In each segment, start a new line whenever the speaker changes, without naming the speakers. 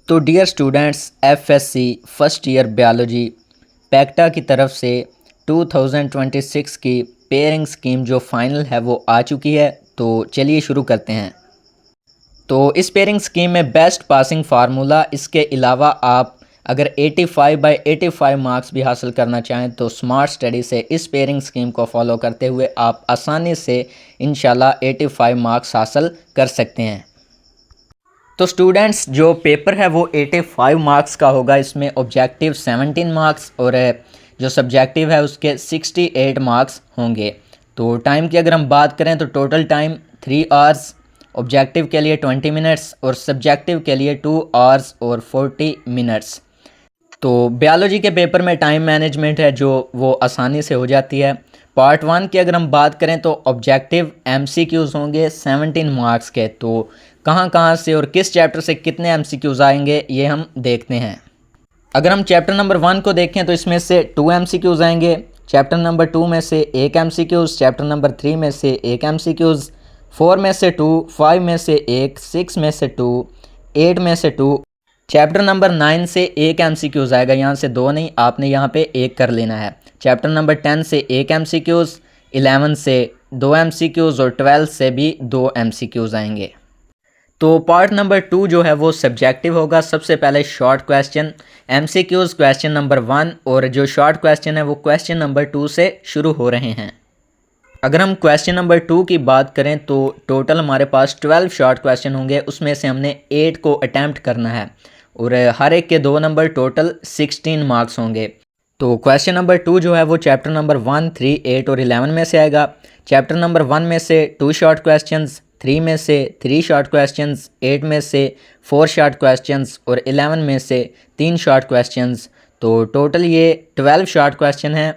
तो dear students, FSC first year biology पैक्टा की तरफ से 2026 की पेयरिंग स्कीम जो फाइनल है वो आ चुकी है। तो चलिए शुरू करते हैं। तो इस पेयरिंग स्कीम में बेस्ट पासिंग फार्मूला, इसके अलावा आप अगर 85/85 मार्क्स भी हासिल करना चाहें तो स्मार्ट स्टडी से इस पेयरिंग स्कीम को फॉलो करते हुए आप आसानी से इंशाल्लाह 85 मार्क्स हासिल कर सकते हैं। तो स्टूडेंट्स, जो पेपर है वो 85 मार्क्स का होगा। इसमें ऑब्जेक्टिव 17 मार्क्स और जो सब्जेक्टिव है उसके 68 मार्क्स होंगे। तो टाइम की अगर हम बात करें तो टोटल टाइम 3 आवर्स, ऑब्जेक्टिव के लिए 20 मिनट्स और सब्जेक्टिव के लिए 2 आवर्स और 40 मिनट्स। तो बायोलॉजी के पेपर में टाइम मैनेजमेंट है जो वो आसानी से हो जाती है। पार्ट 1 की अगर हम बात करें तो ऑब्जेक्टिव एमसीक्यूज़ होंगे 17 मार्क्स के। तो कहाँ कहाँ से और किस चैप्टर से कितने एमसीक्यूज़ आएंगे ये हम देखते हैं। अगर हम चैप्टर नंबर 1 को देखें तो इसमें से 2 एमसीक्यूज़ आएंगे। चैप्टर नंबर 2 में से 1 एमसीक्यूज़, चैप्टर नंबर 3 में से 1 एमसीक्यूज़, 4 में से 2, 5 में से 1, 6 में से 2, 8 में से 2। चैप्टर नंबर 9 से 1 एमसीक्यूज़ आएगा, यहाँ से 2 नहीं, आपने यहाँ पे 1 कर लेना है। चैप्टर नंबर 10 से 1 एमसीक्यूज़, 11 से 2 एमसीक्यूज़ और 12 से भी 2 एमसीक्यूज़ आएंगे। तो पार्ट नंबर 2 जो है वो सब्जेक्टिव होगा। सबसे पहले short question MCQs question number 1 और जो शॉर्ट क्वेश्चन है वो क्वेश्चन नंबर 2 से शुरू हो रहे हैं। अगर हम क्वेश्चन नंबर 2 की बात करें तो टोटल हमारे पास 12 शॉर्ट क्वेश्चन होंगे, उसमें से हमने 8 को अटैम्प्ट करना है और हर एक के 2 नंबर, टोटल 16 मार्क्स होंगे। तो क्वेश्चन नंबर 2 जो है वो चैप्टर नंबर 1, 3, 8 और 11 में से आएगा। चैप्टर नंबर 1 में से 2 शॉर्ट क्वेश्चंस, 3 में से 3 शॉर्ट क्वेश्चंस, 8 में से 4 शॉर्ट क्वेश्चंस और 11 में से 3 शॉर्ट क्वेश्चंस। तो टोटल ये 12 शॉर्ट क्वेश्चन हैं।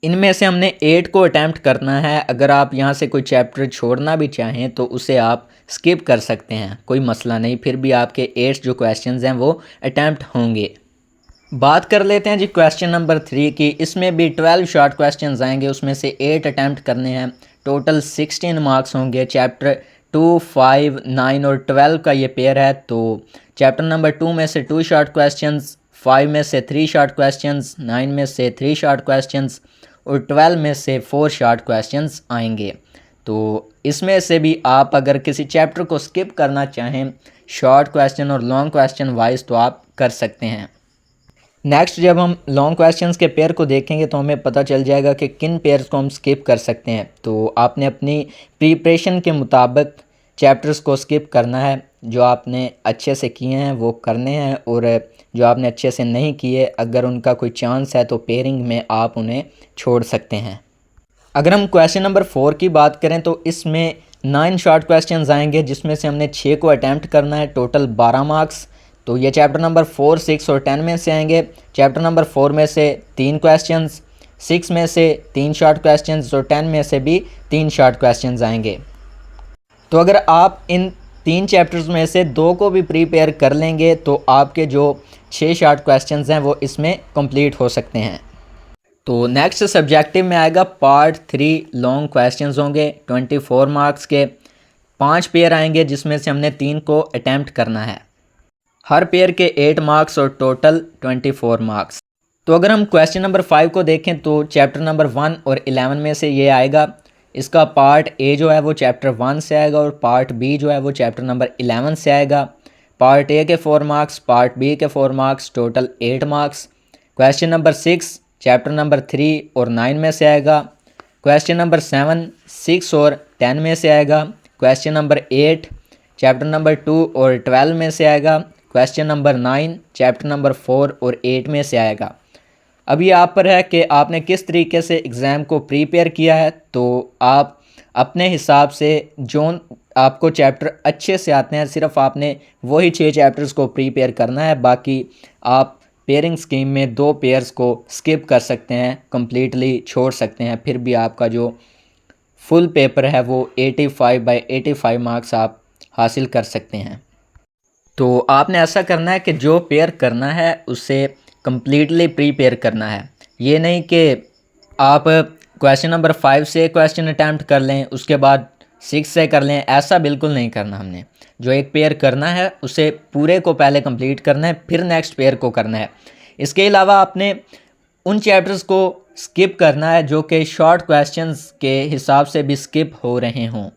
इनमें से हमने 8 को अटैम्प्ट करना है। अगर आप यहाँ से कोई चैप्टर छोड़ना भी चाहें तो उसे आप स्किप कर सकते हैं, कोई मसला नहीं, फिर भी आपके 8 जो क्वेश्चंस हैं वो अटैम्प्ट होंगे। बात कर लेते हैं जी क्वेश्चन नंबर 3 की। इसमें भी 12 शॉर्ट क्वेश्चंस आएंगे, उसमें से 8 अटैम्प्ट करने हैं, टोटल 16 मार्क्स होंगे। चैप्टर 2, 5, 9 और 12 का ये पेयर है। तो चैप्टर नंबर 2 में से 2 शॉर्ट क्वेश्चंस, 5 में से 3 शॉर्ट क्वेश्चंस, 9 में से 3 शॉर्ट क्वेश्चंस और 12 में से 4 शॉर्ट क्वेश्चंस आएंगे। तो इसमें से भी आप अगर किसी चैप्टर को स्किप करना चाहें शॉर्ट क्वेश्चन और लॉन्ग क्वेश्चन वाइज तो आप कर सकते हैं। नेक्स्ट जब हम लॉन्ग क्वेश्चंस के पेयर को देखेंगे तो हमें पता चल जाएगा कि किन पेयर्स को हम स्किप कर सकते हैं। तो आपने अपनी प्रिपरेशन के मुताबिक चैप्टर्स को स्किप करना है। जो आपने अच्छे से किए हैं वो करने हैं और जो आपने अच्छे से नहीं किए, अगर उनका कोई चांस है तो पेयरिंग में आप उन्हें छोड़ सकते हैं। अगर हम क्वेश्चन नंबर 4 की बात करें तो इसमें 9 शॉर्ट क्वेश्चंस आएंगे, जिसमें से हमने 6 को अटैम्प्ट करना है, टोटल 12 मार्क्स। तो ये चैप्टर नंबर 4, 6 और 10 में से आएंगे। चैप्टर नंबर 4 में से 3 क्वेश्चंस, 6 में से 3 शॉर्ट क्वेश्चंस और 10 में से भी 3 शॉर्ट क्वेश्चंस आएंगे। तो अगर आप इन 3 चैप्टर्स में से 2 को भी प्रिपेयर कर लेंगे तो आपके जो 6 शॉर्ट क्वेश्चंस हैं वो इसमें कंप्लीट हो सकते हैं। तो नेक्स्ट सब्जेक्टिव में आएगा पार्ट 3 लॉन्ग क्वेश्चंस होंगे 24 मार्क्स के। 5 पेयर आएंगे जिसमें से हमने 3 को अटैम्प्ट करना है। हर पेयर के 8 मार्क्स और टोटल 24 मार्क्स। तो अगर हम क्वेश्चन नंबर 5 को देखें तो चैप्टर नंबर 1 और 11 में से ये आएगा। इसका पार्ट ए जो है वो चैप्टर 1 से आएगा और पार्ट बी जो है वो चैप्टर नंबर 11 से आएगा। पार्ट ए के 4 मार्क्स, पार्ट बी के 4 marks, total 8 marks. Question number 6 chapter number 3 और 9 में से आएगा। क्वेश्चन नंबर 7, 6 और 10 में से आएगा। क्वेश्चन नंबर 8 चैप्टर नंबर 2 और 12 में से आएगा। क्वेश्चन नंबर 9 चैप्टर नंबर 4 और 8 में से आएगा। अभी आप पर है कि आपने किस तरीके से एग्ज़ाम को प्रिपेयर किया है। तो आप अपने हिसाब से जो आपको चैप्टर अच्छे से आते हैं सिर्फ आपने वही 6 चैप्टर्स को प्रिपेयर करना है। बाकी आप पेयरिंग स्कीम में 2 पेयर्स को स्किप कर सकते हैं, कम्प्लीटली छोड़ सकते हैं, फिर भी आपका जो फुल पेपर है वो 85/85 मार्क्स आप हासिल कर सकते हैं। तो आपने ऐसा करना है कि जो पेयर करना है उसे कम्प्लीटली प्रीपेयर करना है। ये नहीं कि आप क्वेश्चन नंबर 5 से क्वेश्चन अटैम्प्ट कर लें, उसके बाद 6 से कर लें, ऐसा बिल्कुल नहीं करना हमने। जो एक पेयर करना है उसे पूरे को पहले कंप्लीट करना है, फिर नेक्स्ट पेयर को करना है। इसके अलावा आपने उन चैप्टर्स को स्किप करना है जो कि शॉर्ट क्वेश्चंस के हिसाब से भी स्किप हो रहे हों।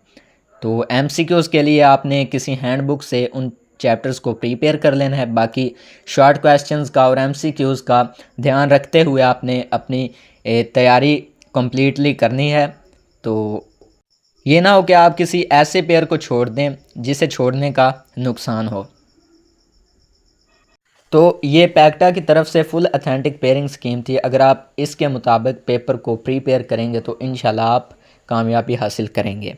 तो एमसीक्यूज़ के लिए आपने किसी हैंडबुक से उन चैप्टर्स को प्रिपेयर कर लेना है। बाकी शॉर्ट क्वेश्चंस का और एमसीक्यूज़ का ध्यान रखते हुए आपने अपनी तैयारी कम्प्लीटली करनी है। तो ये ना हो कि आप किसी ऐसे पेयर को छोड़ दें जिसे छोड़ने का नुकसान हो। तो ये पैक्टा की तरफ से फुल अथेंटिक पेयरिंग स्कीम थी। अगर आप इसके मुताबिक पेपर को प्रिपेयर करेंगे तो इंशाल्लाह आप कामयाबी हासिल करेंगे।